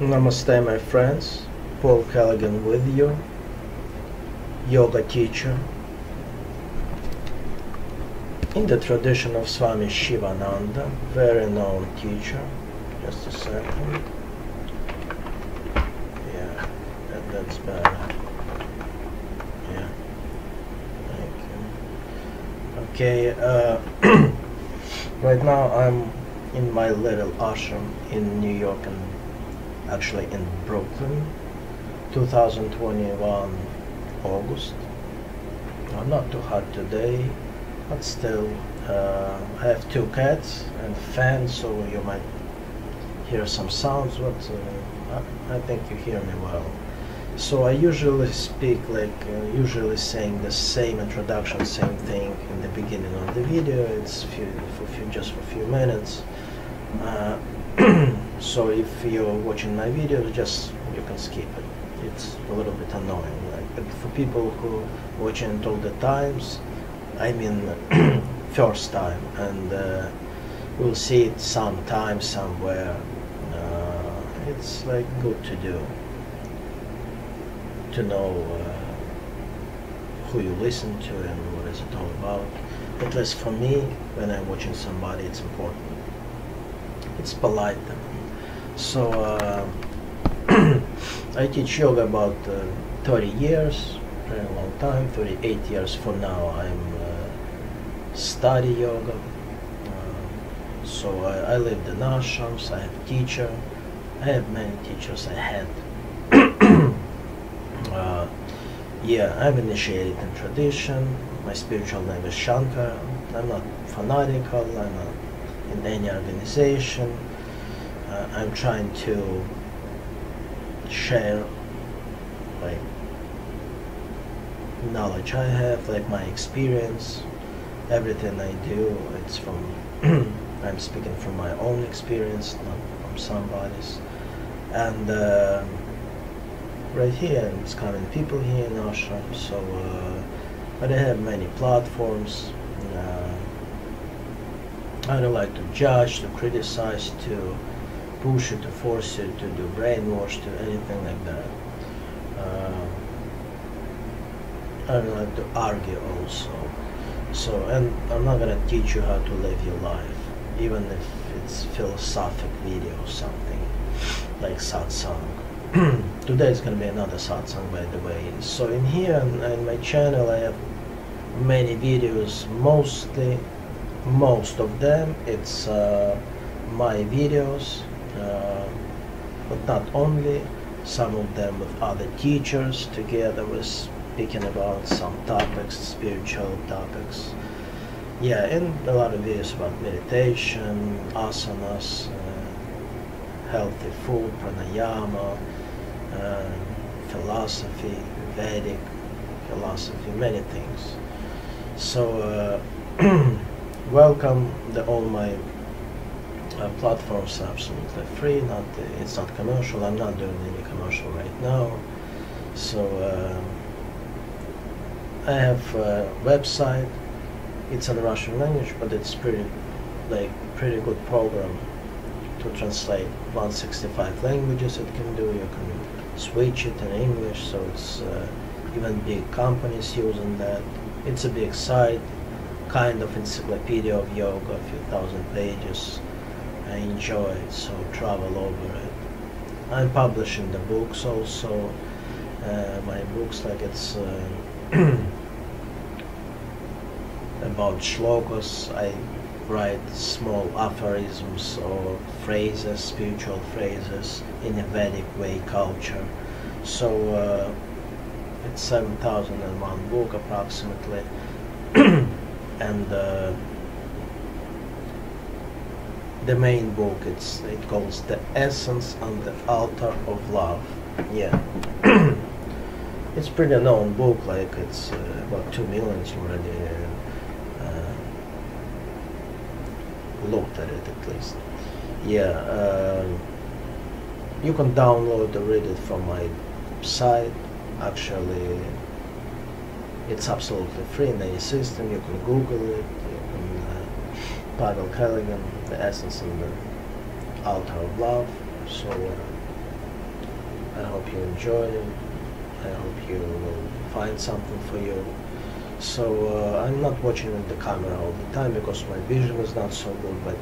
Namaste, my friends. Pavel Kalagin with you, yoga teacher in the tradition of Swami Shivananda, very known teacher. Just a second. Yeah, that's better. Yeah, thank you. Okay, right now I'm in my little ashram in New York, and actually in Brooklyn, 2021 August. Not too hot today, but still I have two cats and fans, so you might hear some sounds, but I think you hear me well. So I usually speak usually saying the same introduction, same thing in the beginning of the video. It's just for a few minutes. So if you're watching my videos, you can skip it. It's a little bit annoying. But for people who watch it all the times, I mean first time, and we'll see it sometime somewhere. It's good to do, to know who you listen to and what is it all about. At least for me, when I'm watching somebody, it's important. It's polite. So I teach yoga about 30 years, very long time, 38 years for now. I'm study yoga. So I lived in ashrams, I have teacher. I have many teachers. I had. Yeah, I'm initiated in tradition. My spiritual name is Sankara. I'm not fanatical. I'm not in any organization. I'm trying to share knowledge I have, my experience. Everything I do, it's from I'm speaking from my own experience, not from somebody's. And right here, it's coming people here in Ashram. So, but I have many platforms. I don't like to judge, to criticize, to push you, to force you, to do brainwash, to anything like that. I don't like to argue also. So, and I'm not gonna teach you how to live your life, even if it's philosophic video or something like Satsang. Today is gonna be another Satsang, by the way. So in here, in my channel, I have many videos. Most of them, it's my videos, but not only. Some of them with other teachers together, with speaking about some topics, spiritual topics. Yeah, and a lot of videos about meditation, asanas, healthy food, pranayama, philosophy, Vedic philosophy, many things. So welcome. All my platforms are absolutely free. It's not commercial. I'm not doing any commercial right now. So I have a website. It's in Russian language, but it's pretty good program to translate 165 languages. It can do. You can switch it in English, so it's even big companies using that. It's a big site, kind of encyclopedia of yoga, a few thousand pages. I enjoy it, so travel over it. I'm publishing the books also. My books, it's about shlokas. I write small aphorisms or phrases, spiritual phrases in a Vedic way culture. So it's 7,001 book approximately. And the main book, it calls The Essence on the Altar of Love. Yeah. It's pretty known book, it's about 2 million already looked at it at least. Yeah, you can download or read it from my site. Actually, it's absolutely free in any system. You can Google it. You can Pavel Kalagin, The Essence on the Altar of Love. So I hope you enjoy it. I hope you will find something for you. So I'm not watching with the camera all the time because my vision is not so good, but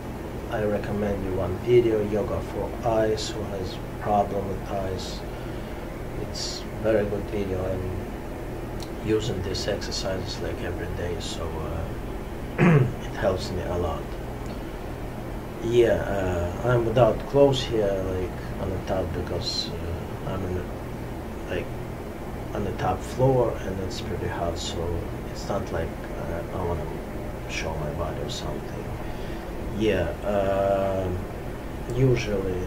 I recommend you one video, Yoga for Eyes, who has problem with eyes. It's very good video. I'm using these exercises like every day, so it helps me a lot. Yeah, I'm without clothes here, like on the top, because I'm in the, like on the top floor and it's pretty hot, so it's not like I want to show my body or something. Yeah, usually,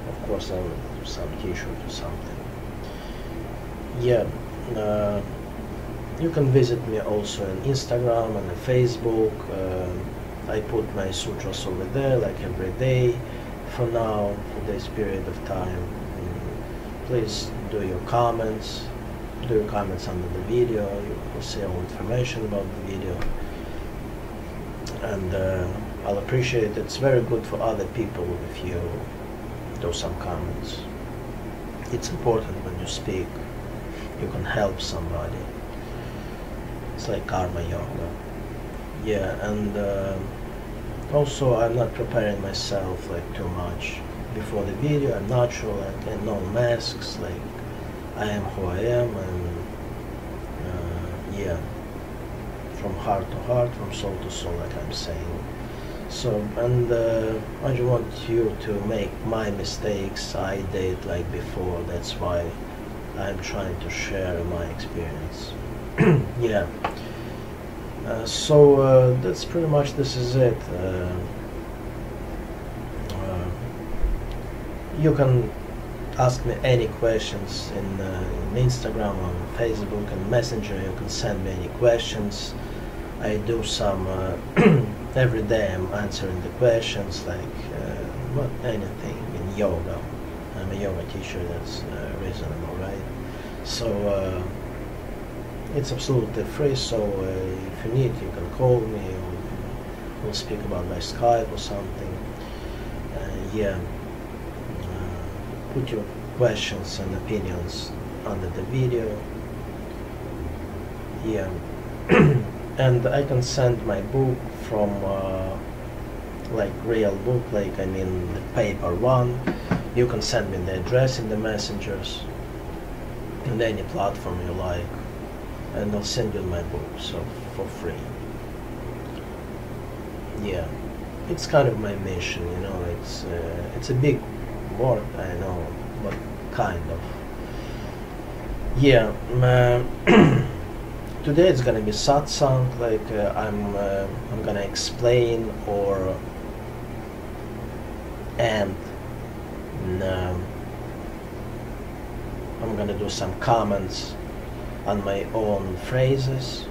of course, I would do some t-shirt or something. Yeah, you can visit me also on Instagram and on Facebook. I put my sutras over there like every day for now, for this period of time. Please do your comments. Do your comments under the video. You will see all information about the video. And I'll appreciate it. It's very good for other people if you do some comments. It's important when you speak. You can help somebody. It's like karma yoga. Yeah, and also I'm not preparing myself like too much before the video. I'm natural, like no masks, like I am who I am, and yeah, from heart to heart, from soul to soul, like I'm saying. So, and I don't want you to make my mistakes I did like before. That's why I'm trying to share my experience. Yeah. So that's pretty much, this is it. You can ask me any questions in Instagram, on Facebook, and Messenger. You can send me any questions. I do some every day. I'm answering the questions, like what, anything in yoga. I'm a yoga teacher. That's reasonable, right? So it's absolutely free. So if you need, you can call me, or we'll speak about my Skype or something. Yeah. Put your questions and opinions under the video. Yeah. And I can send my book from like real book, like I mean the paper one. You can send me the address in the messengers in any platform you like, and I'll send you my book, so for free. Yeah, it's kind of my mission, you know. It's a big work, I know, but kind of. Yeah. Today it's gonna be satsang, like I'm gonna explain and I'm gonna do some comments on my own phrases.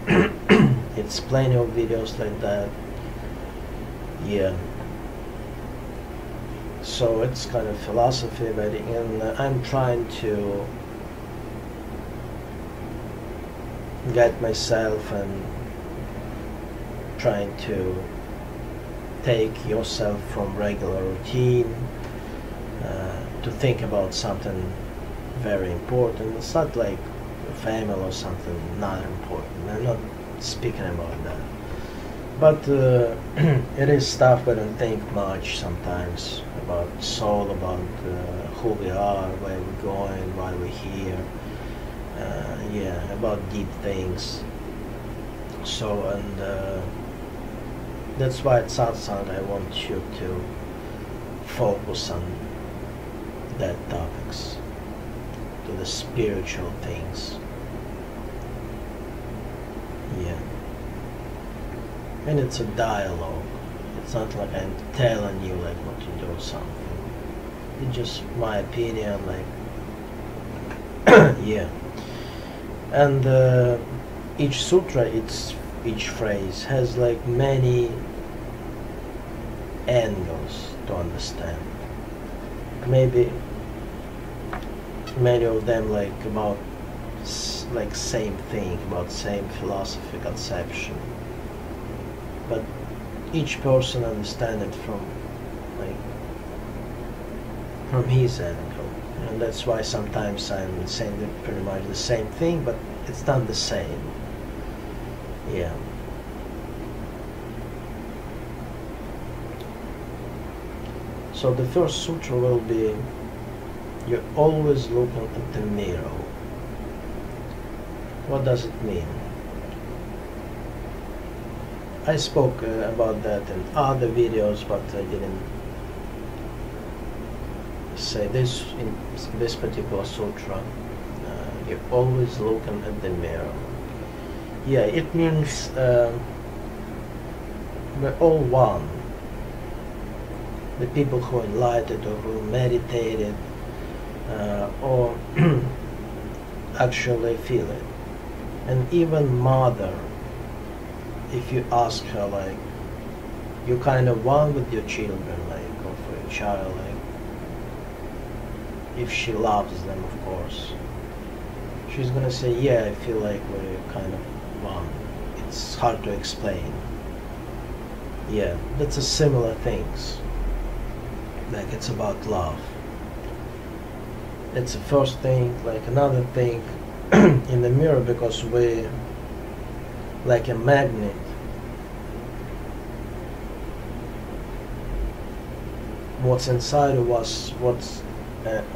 It's plenty of videos like that. Yeah. So it's kind of philosophy, but I'm trying to get myself and trying to take yourself from regular routine to think about something very important. It's not like a family or something not important. I'm not speaking about that. But it is stuff I don't think much sometimes about soul, about who we are, where we're going, why we're here. Yeah, about deep things. So, and that's why at satsang I want you to focus on that topics, to the spiritual things. Yeah. And it's a dialogue. It's not like I'm telling you like what to do or something. It's just my opinion, like yeah. And each sutra, each phrase has like many angles to understand. Maybe many of them like about like same thing, about same philosophy conception. But each person understands it from his angle. And that's why sometimes I'm saying pretty much the same thing, but it's not the same. Yeah. So the first sutra will be, you're always looking at the mirror. What does it mean? I spoke about that in other videos, but I didn't say this in this particular sutra. You're always looking at the mirror. Yeah, it means we're all one. The people who are enlightened or who meditated or actually feel it. And even mother, if you ask her, like, you're kind of one with your children, like, or for a child, like, if she loves them, of course, she's gonna say, yeah, I feel like we're kind of one. It's hard to explain. Yeah, that's a similar things. Like, it's about love. It's the first thing. Like, another thing in the mirror, because we're like a magnet. What's inside of us, what's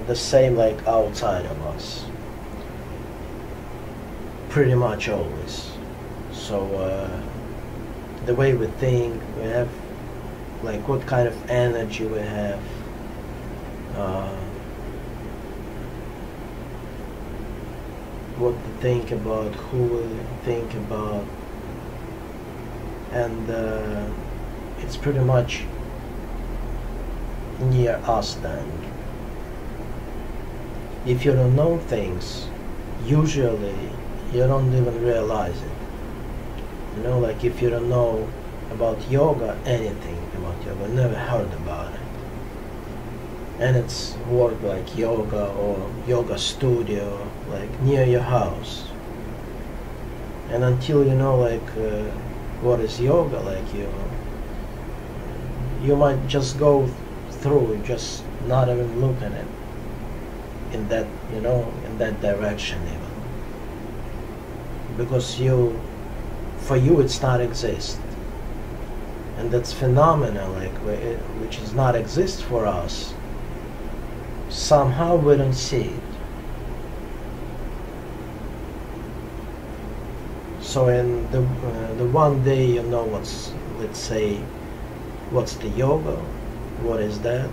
the same like outside of us. Pretty much always. So the way we think, we have, like, what kind of energy we have, what we think about, who we think about, and it's pretty much near us then. If you don't know things, usually you don't even realize it. You know, like, if you don't know about yoga, anything about yoga, never heard about it, and it's work like yoga or yoga studio, like, near your house, and until you know, like, what is yoga, like, you might just go through, just not even look at it in that, you know, in that direction even, because for you it's not exist. And that's phenomena, like, which is not exist for us, somehow we don't see it. So in the one day you know what's, let's say, what's the yoga, what is that,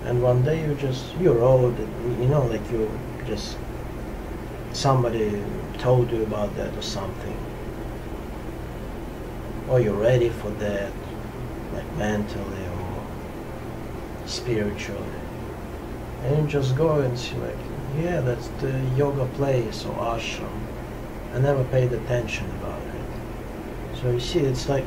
and one day you wrote it, you know, like, you just, somebody told you about that or something, or you're ready for that, like, mentally or spiritually, and you just go and see, like, yeah, that's the yoga place or ashram. I never paid attention about it. So you see, it's like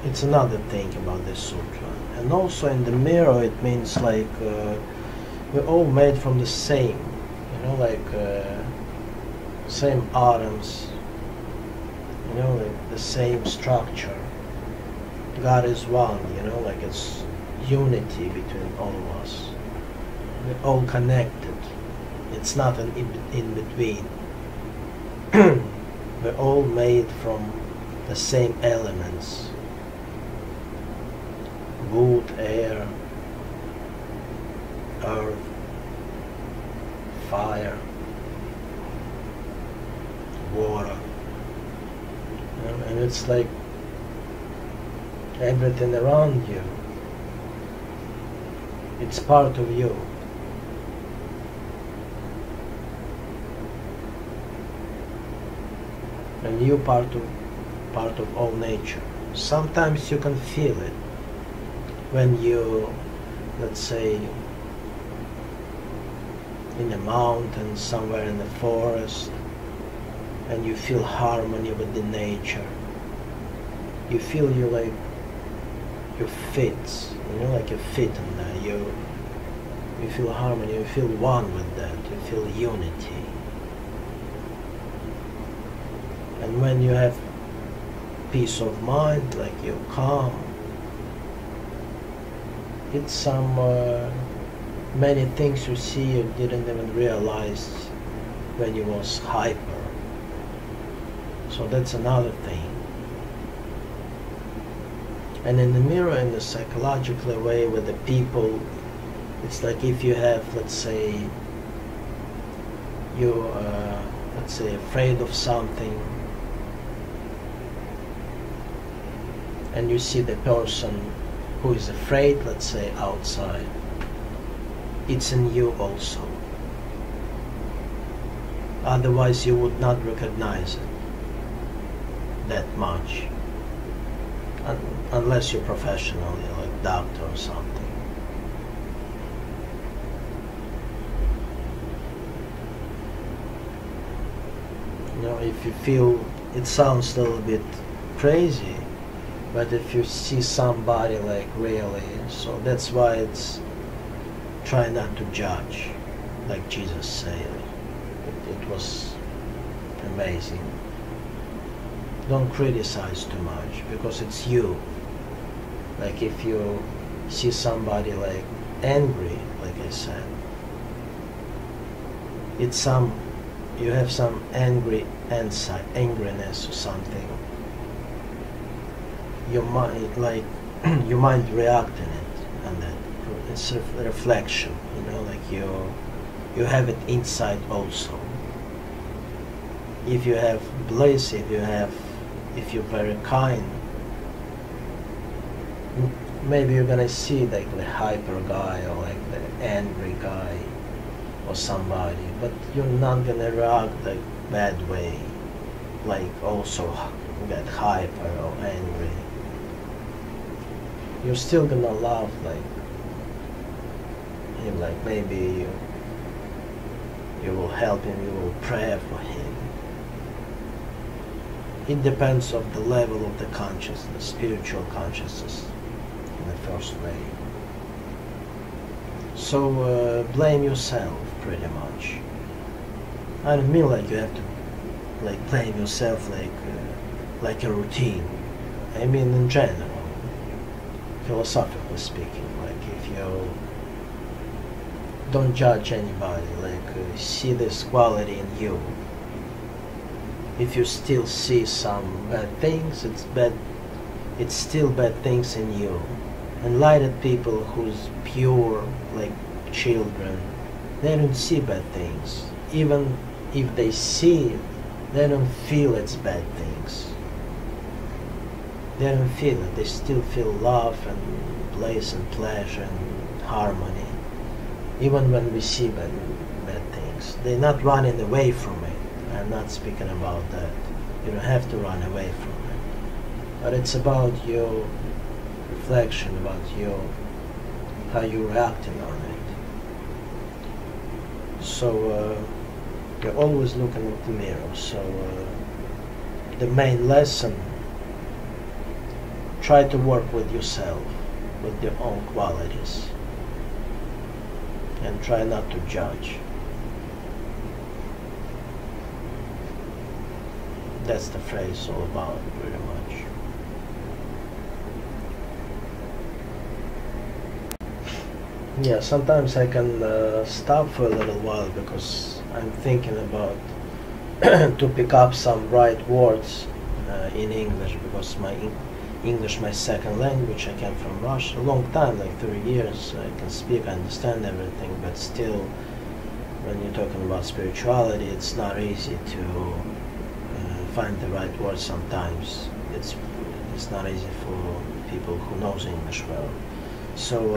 it's another thing about this sutra. And also in the mirror, it means, like, we're all made from the same, you know, like, same atoms, you know, like the same structure. God is one, you know, like, it's unity between all of us. We're all connected. It's not an in between. We're all made from the same elements: wood, air, earth, fire, water. You know, and it's like everything around you, it's part of you. And you're part of all nature. Sometimes you can feel it when you, let's say, in a mountain, somewhere in the forest, and you feel harmony with the nature. You feel you fit, you know, like you fit in that. You feel harmony, you feel one with that, you feel unity. And when you have peace of mind, like, you're calm, it's some many things you see you didn't even realize when you was hyper. So that's another thing. And in the mirror, in the psychological way with the people, it's like if you have, let's say, you let's say afraid of something, and you see the person who is afraid, let's say, outside, it's in you also. Otherwise you would not recognize it that much, unless you're professional, you're like doctor or something. You know, if you feel, it sounds a little bit crazy, but if you see somebody like really, so that's why it's try not to judge, like Jesus said. It was amazing. Don't criticize too much, because it's you. Like if you see somebody like angry, like I said, it's some, you have some angry inside, angriness or something. Your mind, like your mind react in it, and then it's a reflection. You know, like you have it inside also. If you have bliss, if you're very kind, maybe you're gonna see like the hyper guy or like the angry guy or somebody, but you're not gonna react like bad way, like also get hyper or angry. You're still gonna love like him, like maybe you will help him, you will pray for him. It depends on the level of the consciousness, spiritual consciousness, in the first way. So blame yourself, pretty much. I don't mean like you have to like blame yourself like a routine. I mean in general, philosophically speaking, like if you don't judge anybody, like see this quality in you. If you still see some bad things, it's still bad things in you. Enlightened people who's pure, like children, they don't see bad things. Even if they see it, they don't feel it's bad things. They don't feel it. They still feel love and bliss and pleasure and harmony. Even when we see bad things, they're not running away from it. I'm not speaking about that. You don't have to run away from it. But it's about your reflection, about how you're reacting on it. So you're always looking at the mirror. So the main lesson, try to work with yourself, with your own qualities, and try not to judge. That's the phrase all about, pretty much. Yeah, sometimes I can stop for a little while because I'm thinking about to pick up some right words in English, because English my second language. I came from Russia a long time, like 30 years. I can speak, I understand everything, but still, when you're talking about spirituality, it's not easy to find the right words sometimes. It's not easy for people who knows English well. So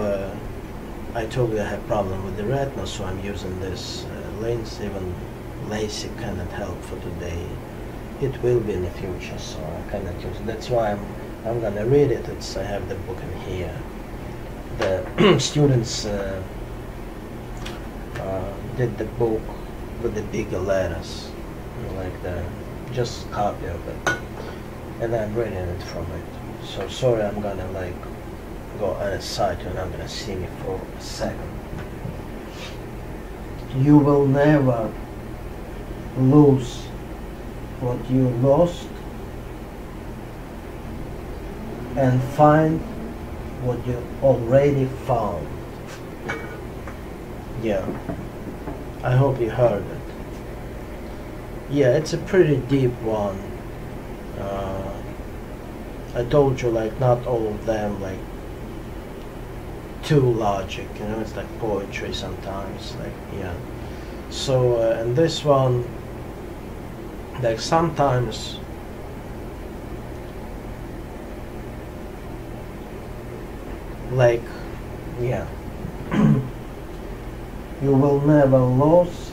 I told you I have problem with the retina, so I'm using this lens. Even LASIK cannot help for today. It will be in the future, so I cannot use it. That's why I'm gonna read it. I have the book in here. The students did the book with the bigger letters, like the just copy of it, and I'm reading it from it. So sorry, I'm gonna like go on a side and I'm gonna sing it for a second. You will never lose what you lost and find what you already found. Yeah, I hope you heard it. Yeah, it's a pretty deep one. I told you, like, not all of them, like, too logic, you know, it's like poetry sometimes, like, yeah. So, and this one, like, sometimes like, yeah, you will never lose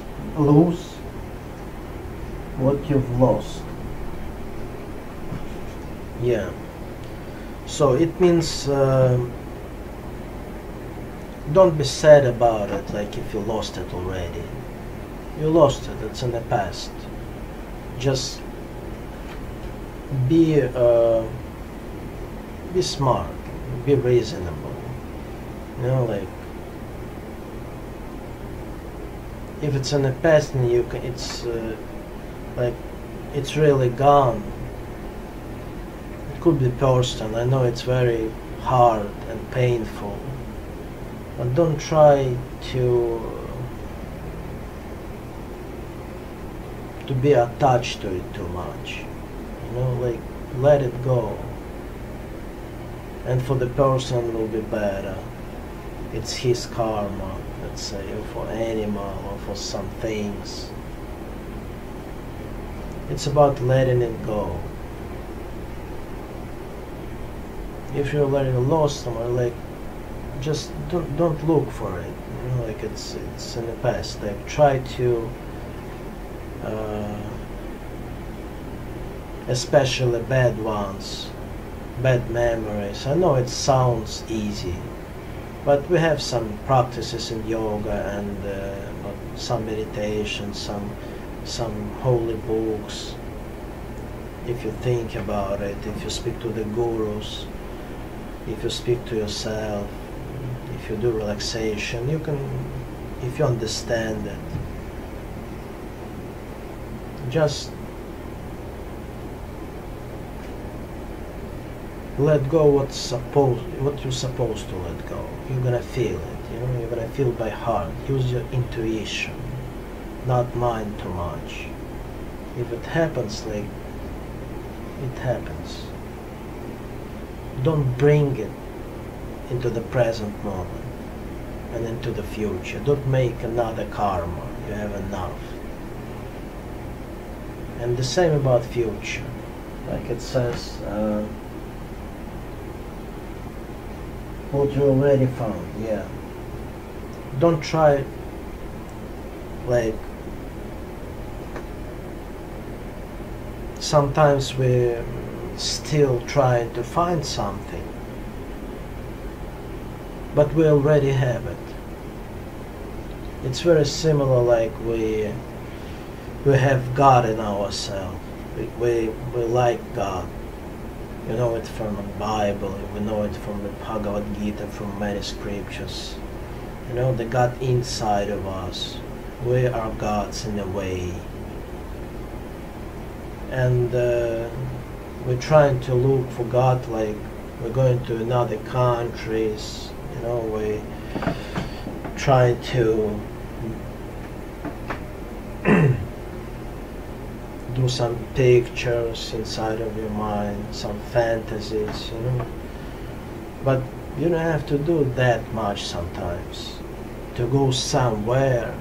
what you've lost. Yeah. So it means don't be sad about it, like if you lost it already. You lost it, it's in the past. Just be smart, be reasonable. You know, like, if it's in the past and you can, it's like, it's really gone. It could be personal. I know it's very hard and painful, but don't try to be attached to it too much. You know, like, let it go. And for the person it will be better. It's his karma, let's say, or for animal or for some things. It's about letting it go. If you're already lost somewhere, like, just don't look for it. You know, like, it's in the past. Like, try to especially bad ones, bad memories. I know it sounds easy, but we have some practices in yoga and some meditation, some holy books. If you think about it, if you speak to the gurus, if you speak to yourself, if you do relaxation, you can, if you understand it, just let go what you're supposed to let go. You're gonna feel it, you know, you're gonna feel by heart. Use your intuition, not mind too much. If it happens, like, it happens. Don't bring it into the present moment and into the future. Don't make another karma. You have enough. And the same about future. Like it says, what you already found, yeah. Don't try, like, sometimes we're still trying to find something, but we already have it. It's very similar, like we have God in ourselves. We like God. We know it from the Bible, we know it from the Bhagavad Gita, from many scriptures. You know, the God inside of us. We are gods in a way. And we're trying to look for God, like we're going to another countries, you know, we're trying to do some pictures inside of your mind, some fantasies, you know. But you don't have to do that much sometimes. To go somewhere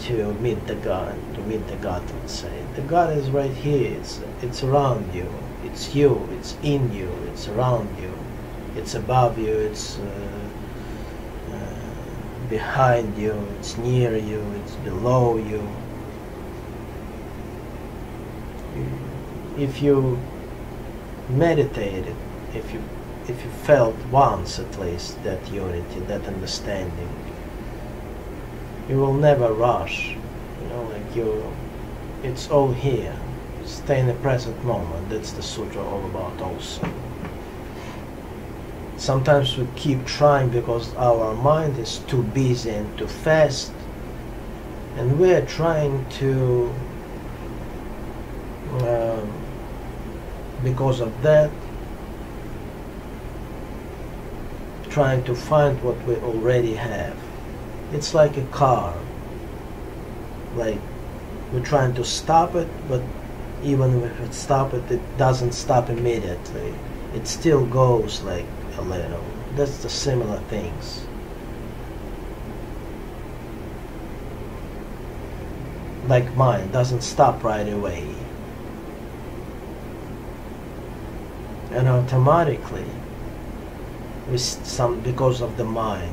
to meet the God, let's say. The God is right here, it's around you, it's you, it's in you, it's around you, it's above you, it's behind you, it's near you, it's below you. If you meditated, if you felt once at least that unity, that understanding, you will never rush. You know, like it's all here. Stay in the present moment. That's the sutra all about also. Sometimes we keep trying because our mind is too busy and too fast, and we are trying to because of that, trying to find what we already have. it's like a car. Like, we're trying to stop it, but even if it stops it, it doesn't stop immediately. It still goes like a little. That's the similar things. Like mind doesn't stop right away. And automatically, because of the mind,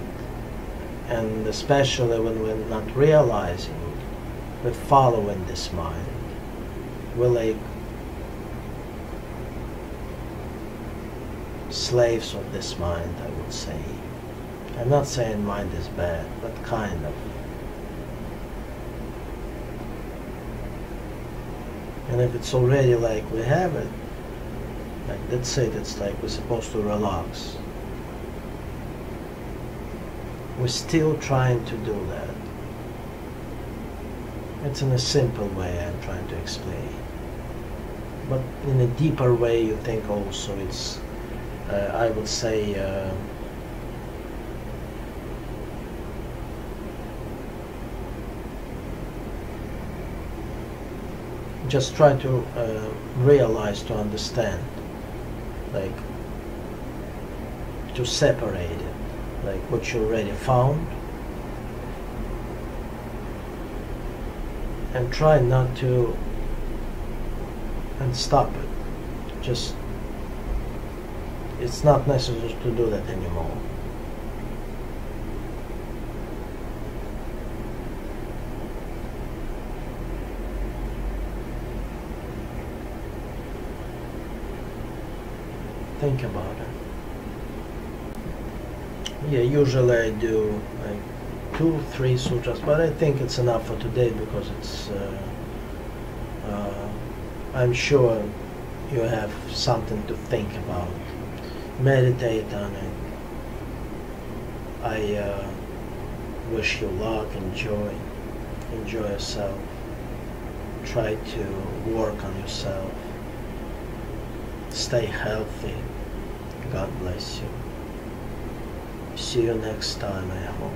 and especially when we're not realizing, we're following this mind. We're like slaves of this mind, I would say. I'm not saying mind is bad, but kind of. And if it's already like we have it, like that's it, it's like we're supposed to relax. We're still trying to do that. It's in a simple way I'm trying to explain. But in a deeper way you think also it's, I would say, just try to realize, to understand, like to separate it, like what you already found, and try not to, and stop it. Just, it's not necessary to do that anymore. Think about it. Yeah, usually I do like 2-3 sutras, but I think it's enough for today because it's I'm sure you have something to think about. Meditate on it. I wish you luck, enjoy yourself. Try to work on yourself. Stay healthy. God bless you. See you next time, I hope.